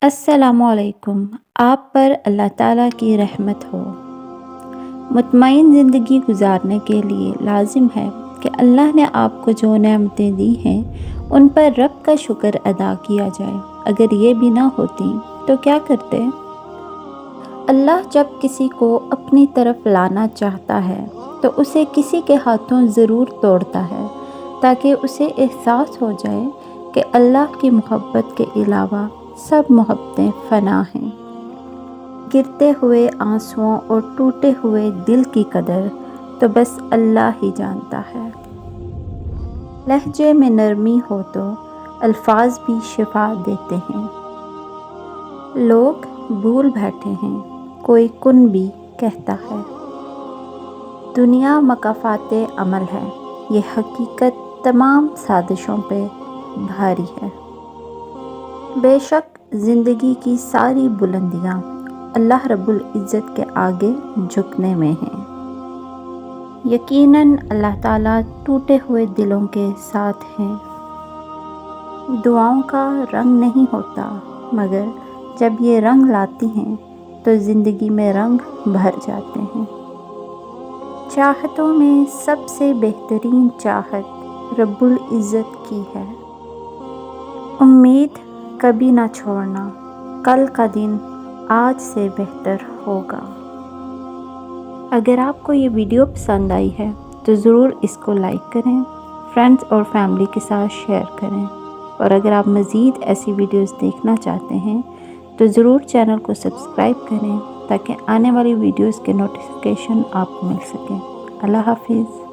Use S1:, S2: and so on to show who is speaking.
S1: अस्सलामुअलैकुम। आप पर अल्लाह ताला की रहमत हो। मुतमईन ज़िंदगी गुजारने के लिए लाजिम है कि अल्लाह ने आपको जो नेमतें दी हैं उन पर रब का शुक्र अदा किया जाए। अगर ये भी ना होती तो क्या करते? अल्लाह जब किसी को अपनी तरफ लाना चाहता है तो उसे किसी के हाथों ज़रूर तोड़ता है, ताकि उसे एहसास हो जाए कि अल्लाह की मोहब्बत के अलावा सब मोहब्बतें फ़ना हैं। गिरते हुए आंसुओं और टूटे हुए दिल की कदर तो बस अल्लाह ही जानता है। लहजे में नरमी हो तो अल्फाज भी शिफा देते हैं। लोग भूल बैठे हैं, कोई कुन भी कहता है। दुनिया मकाफ़ाते अमल है, ये हकीकत तमाम साजिशों पे भारी है। बेशक ज़िंदगी की सारी बुलंदियाँ अल्लाह रब्बुल इज़्ज़त के आगे झुकने में हैं। यकीनन अल्लाह ताला टूटे हुए दिलों के साथ हैं। दुआओं का रंग नहीं होता, मगर जब ये रंग लाती हैं तो ज़िंदगी में रंग भर जाते हैं। चाहतों में सबसे बेहतरीन चाहत रब्बुल इज़्ज़त की है। उम्मीद कभी ना छोड़ना, कल का दिन आज से बेहतर होगा। अगर आपको ये वीडियो पसंद आई है तो ज़रूर इसको लाइक करें, फ्रेंड्स और फैमिली के साथ शेयर करें, और अगर आप मज़ीद ऐसी वीडियोस देखना चाहते हैं तो ज़रूर चैनल को सब्सक्राइब करें ताकि आने वाली वीडियोस के नोटिफिकेशन आपको मिल सकें। अल्लाह हाफिज़।